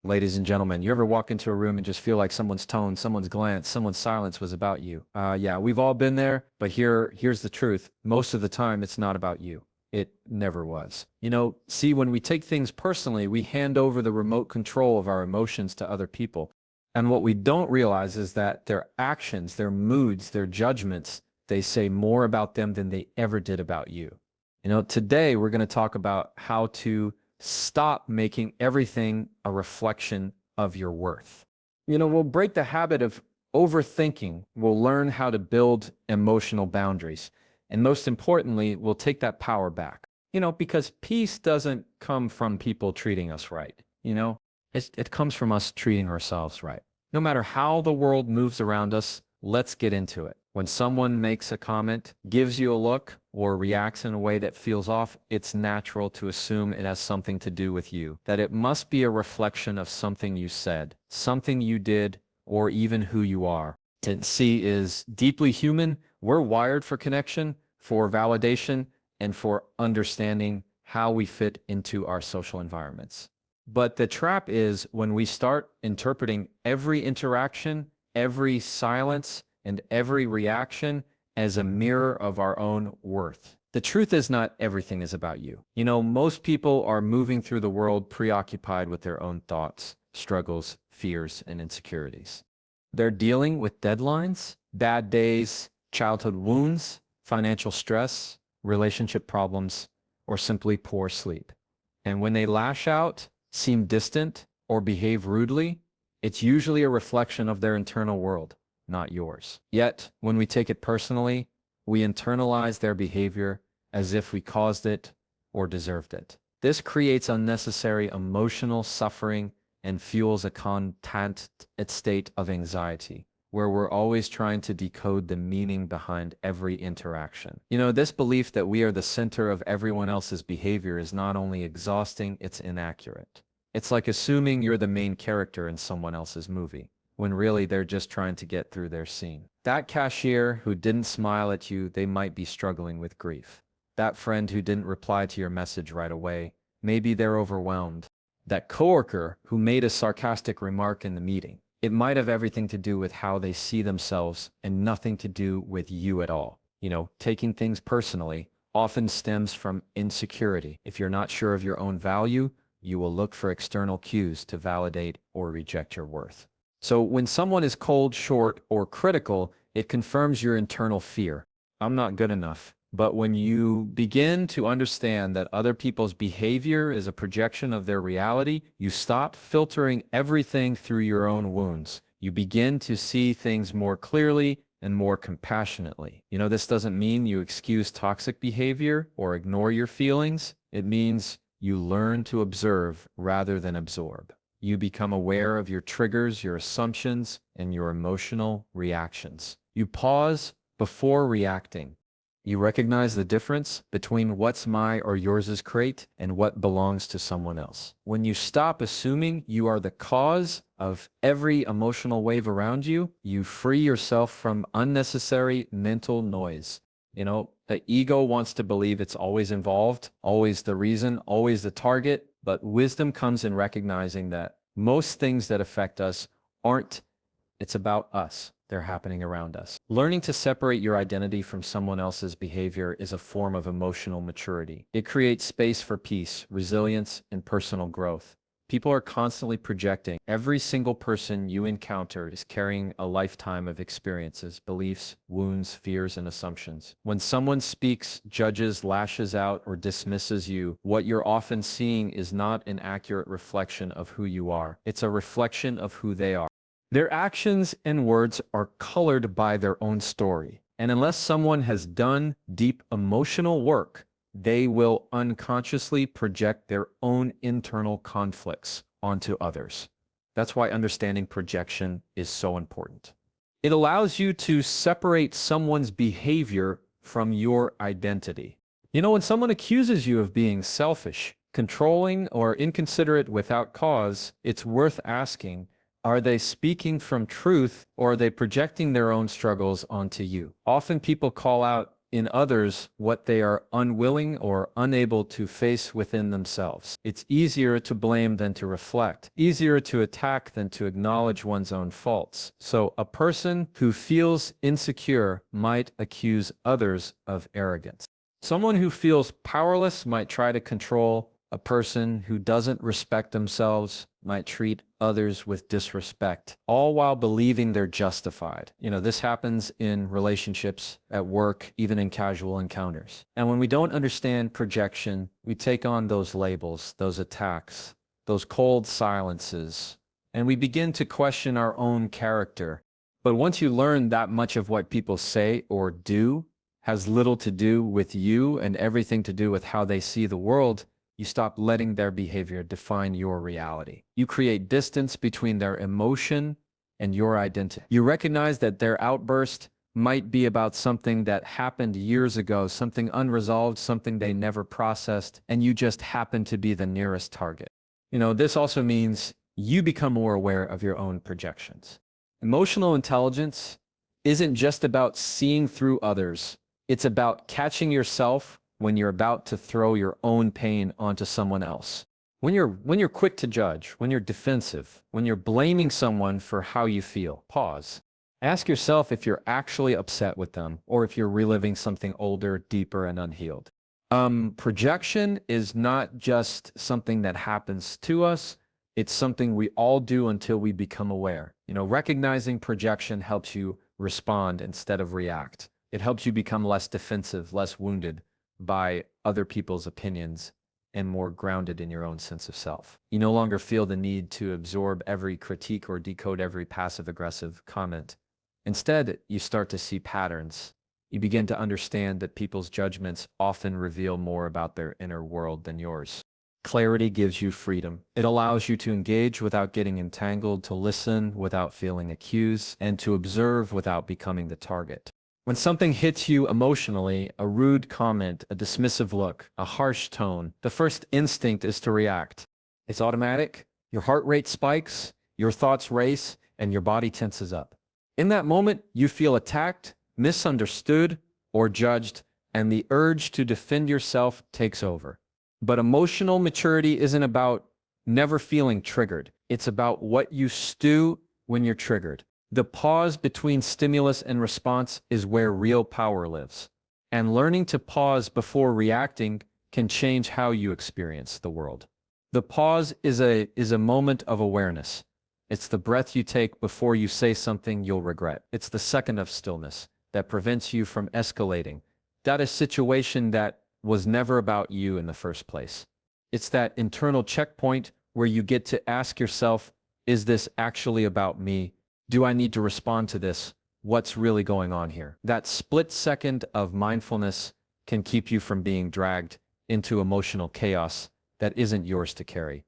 Ladies and gentlemen, you ever walk into a room and just feel like someone's tone, someone's glance, someone's silence was about you? Yeah, we've all been there, but here's the truth. Most of the time, it's not about you. It never was. See, when we take things personally, we hand over the remote control of our emotions to other people. And what we don't realize is that their actions, their moods, their judgments, they say more about them than they ever did about you. Today we're going to talk about how to stop making everything a reflection of your worth. We'll break the habit of overthinking. We'll learn how to build emotional boundaries. And most importantly, we'll take that power back. Because peace doesn't come from people treating us right. It comes from us treating ourselves right. No matter how the world moves around us, let's get into it. When someone makes a comment, gives you a look, or reacts in a way that feels off, it's natural to assume it has something to do with you, that it must be a reflection of something you said, something you did, or even who you are. Tendency is deeply human. We're wired for connection, for validation, and for understanding how we fit into our social environments. But the trap is when we start interpreting every interaction, every silence, and every reaction as a mirror of our own worth. The truth is not everything is about you. Most people are moving through the world preoccupied with their own thoughts, struggles, fears, and insecurities. They're dealing with deadlines, bad days, childhood wounds, financial stress, relationship problems, or simply poor sleep. And when they lash out, seem distant, or behave rudely, it's usually a reflection of their internal world, not yours. Yet, when we take it personally, we internalize their behavior as if we caused it or deserved it. This creates unnecessary emotional suffering and fuels a constant state of anxiety, where we're always trying to decode the meaning behind every interaction. This belief that we are the center of everyone else's behavior is not only exhausting, it's inaccurate. It's like assuming you're the main character in someone else's movie, when really they're just trying to get through their scene. That cashier who didn't smile at you, they might be struggling with grief. That friend who didn't reply to your message right away, maybe they're overwhelmed. That coworker who made a sarcastic remark in the meeting, it might have everything to do with how they see themselves and nothing to do with you at all. Taking things personally often stems from insecurity. If you're not sure of your own value, you will look for external cues to validate or reject your worth. So when someone is cold, short, or critical, it confirms your internal fear. I'm not good enough. But when you begin to understand that other people's behavior is a projection of their reality, you stop filtering everything through your own wounds. You begin to see things more clearly and more compassionately. This doesn't mean you excuse toxic behavior or ignore your feelings. It means you learn to observe rather than absorb. You become aware of your triggers, your assumptions, and your emotional reactions. You pause before reacting. You recognize the difference between what's my or yours crate and what belongs to someone else. When you stop assuming you are the cause of every emotional wave around you, you free yourself from unnecessary mental noise. The ego wants to believe it's always involved, always the reason, always the target, but wisdom comes in recognizing that most things that affect us it's about us. They're happening around us. Learning to separate your identity from someone else's behavior is a form of emotional maturity. It creates space for peace, resilience, and personal growth. People are constantly projecting. Every single person you encounter is carrying a lifetime of experiences, beliefs, wounds, fears, and assumptions. When someone speaks, judges, lashes out, or dismisses you, what you're often seeing is not an accurate reflection of who you are. It's a reflection of who they are. Their actions and words are colored by their own story. And unless someone has done deep emotional work, they will unconsciously project their own internal conflicts onto others. That's why understanding projection is so important. It allows you to separate someone's behavior from your identity. When someone accuses you of being selfish, controlling, or inconsiderate without cause, it's worth asking, are they speaking from truth, or are they projecting their own struggles onto you? Often people call out in others what they are unwilling or unable to face within themselves. It's easier to blame than to reflect, easier to attack than to acknowledge one's own faults. So a person who feels insecure might accuse others of arrogance. Someone who feels powerless might try to control. A person who doesn't respect themselves might treat others with disrespect, all while believing they're justified. This happens in relationships, at work, even in casual encounters. And when we don't understand projection, we take on those labels, those attacks, those cold silences, and we begin to question our own character. But once you learn that much of what people say or do has little to do with you and everything to do with how they see the world, you stop letting their behavior define your reality. You create distance between their emotion and your identity. You recognize that their outburst might be about something that happened years ago, something unresolved, something they never processed, and you just happen to be the nearest target. This also means you become more aware of your own projections. Emotional intelligence isn't just about seeing through others. It's about catching yourself when you're about to throw your own pain onto someone else. When you're quick to judge, when you're defensive, when you're blaming someone for how you feel, pause. Ask yourself if you're actually upset with them or if you're reliving something older, deeper, and unhealed. Projection is not just something that happens to us. It's something we all do until we become aware. Recognizing projection helps you respond instead of react. It helps you become less defensive, less wounded by other people's opinions, and more grounded in your own sense of self. You no longer feel the need to absorb every critique or decode every passive-aggressive comment. Instead, you start to see patterns. You begin to understand that people's judgments often reveal more about their inner world than yours. Clarity gives you freedom. It allows you to engage without getting entangled, to listen without feeling accused, and to observe without becoming the target. When something hits you emotionally, a rude comment, a dismissive look, a harsh tone, the first instinct is to react. It's automatic. Your heart rate spikes, your thoughts race, and your body tenses up. In that moment, you feel attacked, misunderstood, or judged, and the urge to defend yourself takes over. But emotional maturity isn't about never feeling triggered. It's about what you stew when you're triggered. The pause between stimulus and response is where real power lives. And learning to pause before reacting can change how you experience the world. The pause is a moment of awareness. It's the breath you take before you say something you'll regret. It's the second of stillness that prevents you from escalating. That is a situation that was never about you in the first place. It's that internal checkpoint where you get to ask yourself, is this actually about me? Do I need to respond to this? What's really going on here? That split second of mindfulness can keep you from being dragged into emotional chaos that isn't yours to carry.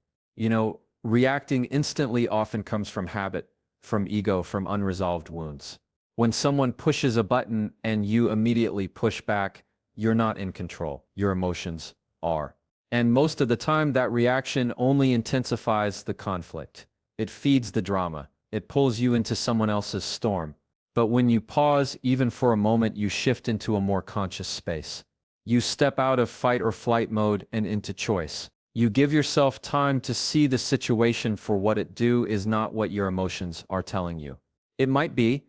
Reacting instantly often comes from habit, from ego, from unresolved wounds. When someone pushes a button and you immediately push back, you're not in control. Your emotions are. And most of the time, that reaction only intensifies the conflict. It feeds the drama. It pulls you into someone else's storm. But when you pause, even for a moment, you shift into a more conscious space. You step out of fight or flight mode and into choice. You give yourself time to see the situation for what it is not what your emotions are telling you. It might be,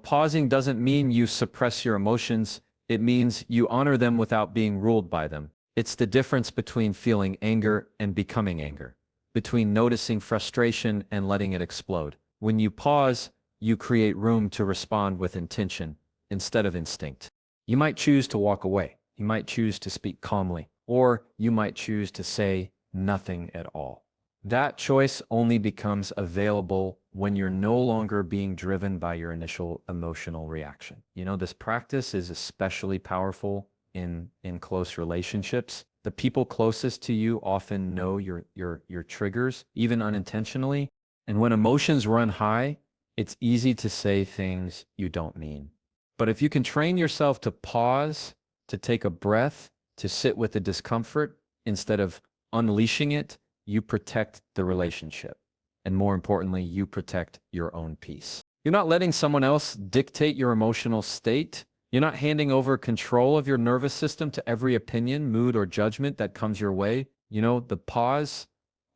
pausing doesn't mean you suppress your emotions. It means you honor them without being ruled by them. It's the difference between feeling anger and becoming anger, between noticing frustration and letting it explode. When you pause, you create room to respond with intention instead of instinct. You might choose to walk away. You might choose to speak calmly, or you might choose to say nothing at all. That choice only becomes available when you're no longer being driven by your initial emotional reaction. This practice is especially powerful in close relationships. The people closest to you often know your triggers, even unintentionally. And when emotions run high, it's easy to say things you don't mean. But if you can train yourself to pause, to take a breath, to sit with the discomfort instead of unleashing it, you protect the relationship. And more importantly, you protect your own peace. You're not letting someone else dictate your emotional state. You're not handing over control of your nervous system to every opinion, mood, or judgment that comes your way. The pause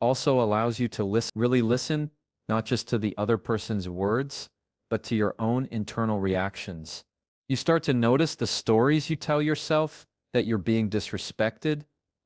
also allows you to really listen, not just to the other person's words, but to your own internal reactions. You start to notice the stories you tell yourself that you're being disrespected,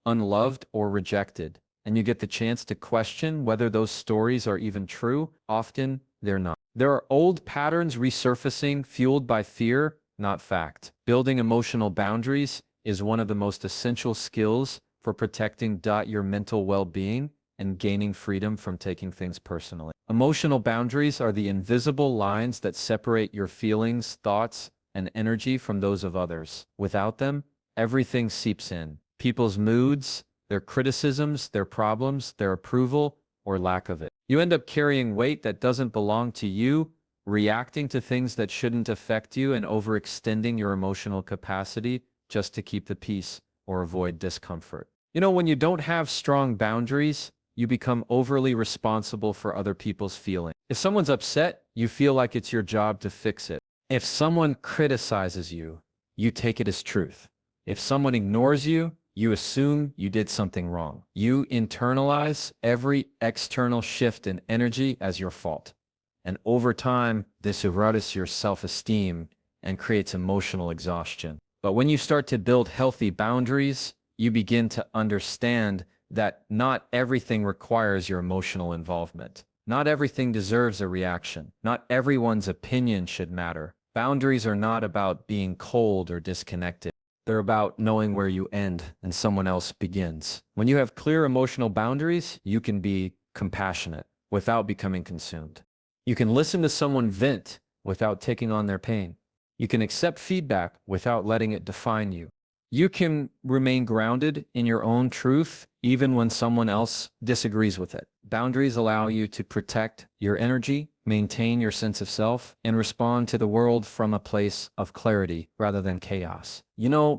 unloved, or rejected. And you get the chance to question whether those stories are even true. Often, they're not. There are old patterns resurfacing, fueled by fear, not fact. Building emotional boundaries is one of the most essential skills for protecting your mental well-being and gaining freedom from taking things personally. Emotional boundaries are the invisible lines that separate your feelings, thoughts, and energy from those of others. Without them, everything seeps in. People's moods, their criticisms, their problems, their approval, or lack of it. You end up carrying weight that doesn't belong to you, reacting to things that shouldn't affect you, and overextending your emotional capacity just to keep the peace or avoid discomfort. When you don't have strong boundaries, you become overly responsible for other people's feelings. If someone's upset, you feel like it's your job to fix it. If someone criticizes you, you take it as truth. If someone ignores you, you assume you did something wrong. You internalize every external shift in energy as your fault. And over time, this erodes your self-esteem and creates emotional exhaustion. But when you start to build healthy boundaries, you begin to understand that not everything requires your emotional involvement. Not everything deserves a reaction. Not everyone's opinion should matter. Boundaries are not about being cold or disconnected. They're about knowing where you end and someone else begins. When you have clear emotional boundaries, you can be compassionate without becoming consumed. You can listen to someone vent without taking on their pain. You can accept feedback without letting it define you. You can remain grounded in your own truth even when someone else disagrees with it. Boundaries allow you to protect your energy, maintain your sense of self, and respond to the world from a place of clarity rather than chaos.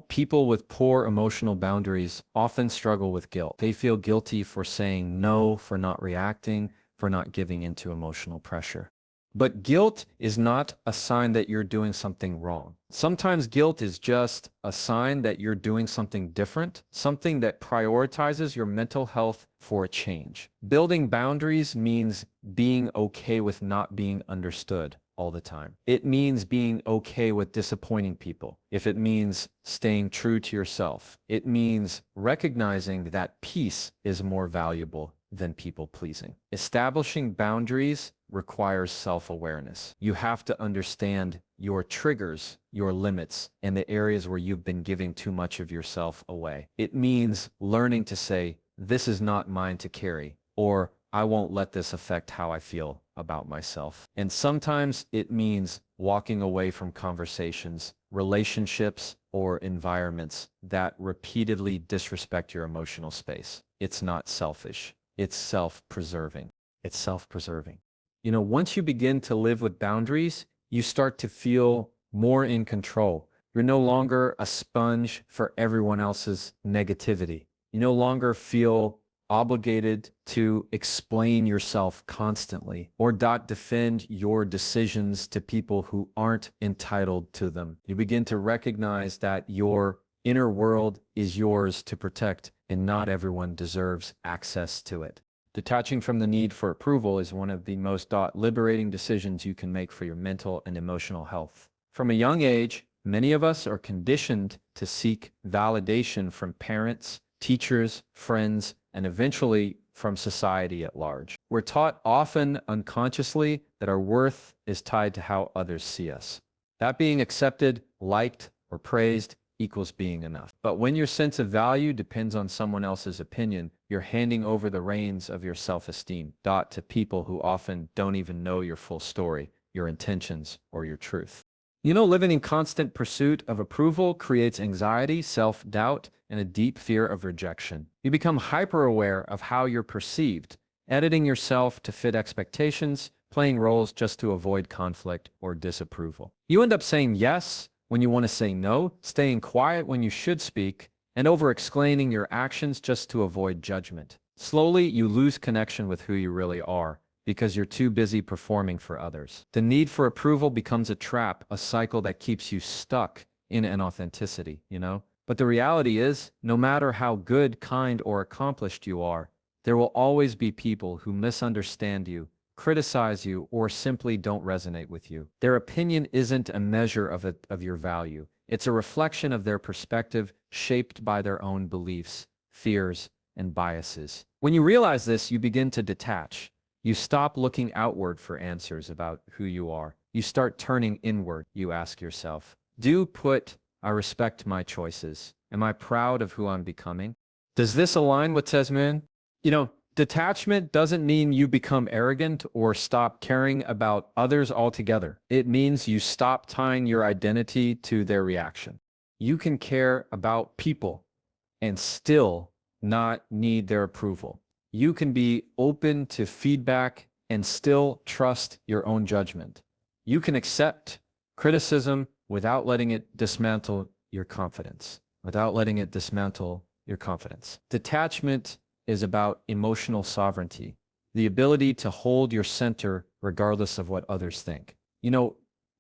People with poor emotional boundaries often struggle with guilt. They feel guilty for saying no, for not reacting, for not giving into emotional pressure. But guilt is not a sign that you're doing something wrong. Sometimes guilt is just a sign that you're doing something different, something that prioritizes your mental health for a change. Building boundaries means being okay with not being understood all the time. It means being okay with disappointing people. If it means staying true to yourself, it means recognizing that peace is more valuable than people pleasing. Establishing boundaries requires self-awareness. You have to understand your triggers, your limits, and the areas where you've been giving too much of yourself away. It means learning to say, this is not mine to carry, or I won't let this affect how I feel about myself. And sometimes it means walking away from conversations, relationships, or environments that repeatedly disrespect your emotional space. It's not selfish. It's self-preserving. It's self-preserving. Once you begin to live with boundaries, you start to feel more in control. You're no longer a sponge for everyone else's negativity. You no longer feel obligated to explain yourself constantly or defend your decisions to people who aren't entitled to them. You begin to recognize that your inner world is yours to protect, and not everyone deserves access to it. Detaching from the need for approval is one of the most liberating decisions you can make for your mental and emotional health. From a young age, many of us are conditioned to seek validation from parents, teachers, friends, and eventually from society at large. We're taught often unconsciously that our worth is tied to how others see us. That being accepted, liked, or praised equals being enough. But when your sense of value depends on someone else's opinion, you're handing over the reins of your self-esteem to people who often don't even know your full story, your intentions, or your truth. Living in constant pursuit of approval creates anxiety, self-doubt, and a deep fear of rejection. You become hyper-aware of how you're perceived, editing yourself to fit expectations, playing roles just to avoid conflict or disapproval. You end up saying yes when you want to say no, staying quiet when you should speak, and over-explaining your actions just to avoid judgment. Slowly, you lose connection with who you really are because you're too busy performing for others. The need for approval becomes a trap, a cycle that keeps you stuck in inauthenticity, you know? But the reality is, no matter how good, kind, or accomplished you are, there will always be people who misunderstand you, criticize you, or simply don't resonate with you. Their opinion isn't a measure of your value. It's a reflection of their perspective shaped by their own beliefs, fears, and biases. When you realize this, you begin to detach. You stop looking outward for answers about who you are. You start turning inward. You ask yourself, I respect my choices. Am I proud of who I'm becoming? Does this align with Tesman? You know, detachment doesn't mean you become arrogant or stop caring about others altogether. It means you stop tying your identity to their reaction. You can care about people and still not need their approval. You can be open to feedback and still trust your own judgment. You can accept criticism without letting it dismantle your confidence. Detachment is about emotional sovereignty, the ability to hold your center regardless of what others think. You know,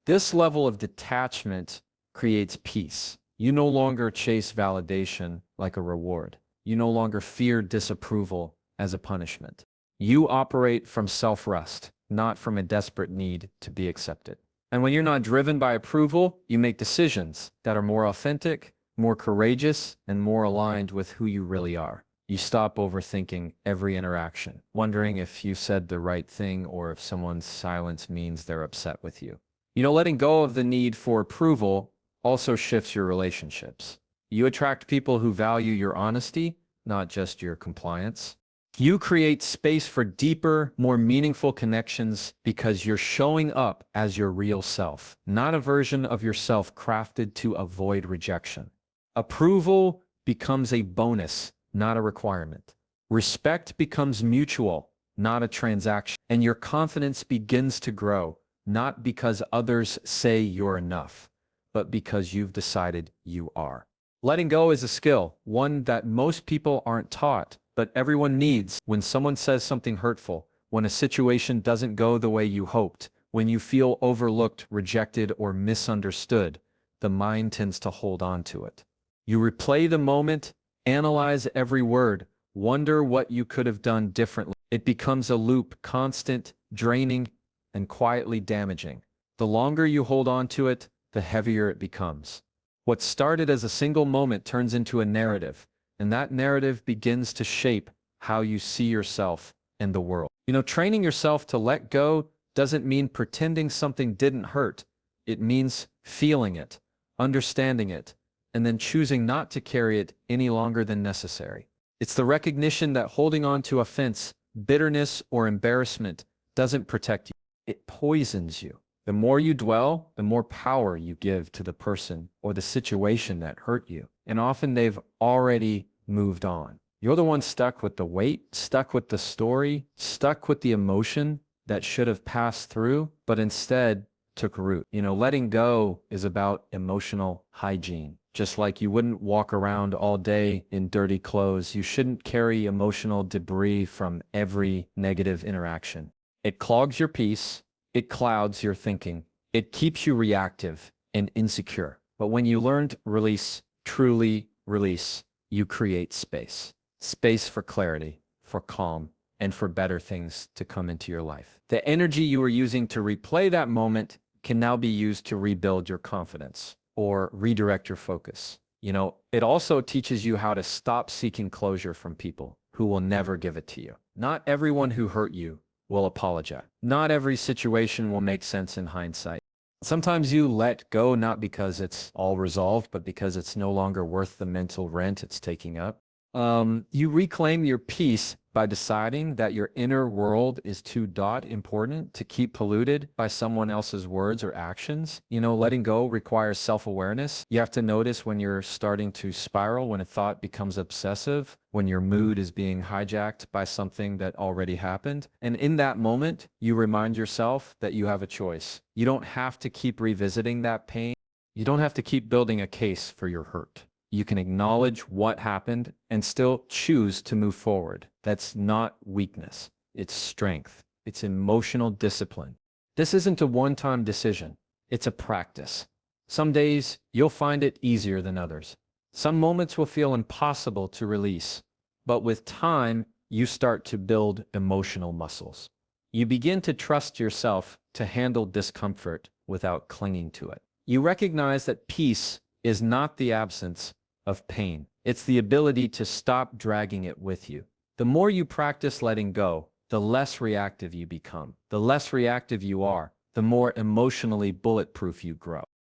this level of detachment creates peace. You no longer chase validation like a reward. You no longer fear disapproval as a punishment. You operate from self-rest, not from a desperate need to be accepted. And when you're not driven by approval, you make decisions that are more authentic, more courageous, and more aligned with who you really are. You stop overthinking every interaction, wondering if you said the right thing or if someone's silence means they're upset with you. You know, letting go of the need for approval also shifts your relationships. You attract people who value your honesty, not just your compliance. You create space for deeper, more meaningful connections because you're showing up as your real self, not a version of yourself crafted to avoid rejection. Approval becomes a bonus, not a requirement. Respect becomes mutual, not a transaction. And your confidence begins to grow, not because others say you're enough, but because you've decided you are. Letting go is a skill, one that most people aren't taught, but everyone needs. When someone says something hurtful, when a situation doesn't go the way you hoped, when you feel overlooked, rejected, or misunderstood, the mind tends to hold on to it. You replay the moment, analyze every word, wonder what you could have done differently. It becomes a loop, constant, draining, and quietly damaging. The longer you hold on to it, the heavier it becomes. What started as a single moment turns into a narrative, and that narrative begins to shape how you see yourself and the world. You know, training yourself to let go doesn't mean pretending something didn't hurt. It means feeling it, understanding it, and then choosing not to carry it any longer than necessary. It's the recognition that holding on to offense, bitterness, or embarrassment doesn't protect you. It poisons you. The more you dwell, the more power you give to the person or the situation that hurt you. And often they've already moved on. You're the one stuck with the weight, stuck with the story, stuck with the emotion that should have passed through, but instead took root. You know, letting go is about emotional hygiene. Just like you wouldn't walk around all day in dirty clothes, you shouldn't carry emotional debris from every negative interaction. It clogs your peace. It clouds your thinking. It keeps you reactive and insecure. But when you learn to release, truly release, you create space. Space for clarity, for calm, and for better things to come into your life. The energy you were using to replay that moment can now be used to rebuild your confidence or redirect your focus. You know, it also teaches you how to stop seeking closure from people who will never give it to you. Not everyone who hurt you will apologize. Not every situation will make sense in hindsight. Sometimes you let go not because it's all resolved, but because it's no longer worth the mental rent it's taking up. You reclaim your peace by deciding that your inner world is too important to keep polluted by someone else's words or actions. You know, letting go requires self-awareness. You have to notice when you're starting to spiral, when a thought becomes obsessive, when your mood is being hijacked by something that already happened. And in that moment, you remind yourself that you have a choice. You don't have to keep revisiting that pain. You don't have to keep building a case for your hurt. You can acknowledge what happened and still choose to move forward. That's not weakness. It's strength. It's emotional discipline. This isn't a one-time decision. It's a practice. Some days you'll find it easier than others. Some moments will feel impossible to release, but with time, you start to build emotional muscles. You begin to trust yourself to handle discomfort without clinging to it. You recognize that peace is not the absence of pain. It's the ability to stop dragging it with you. The more you practice letting go, the less reactive you become. The less reactive you are, the more emotionally bulletproof you grow.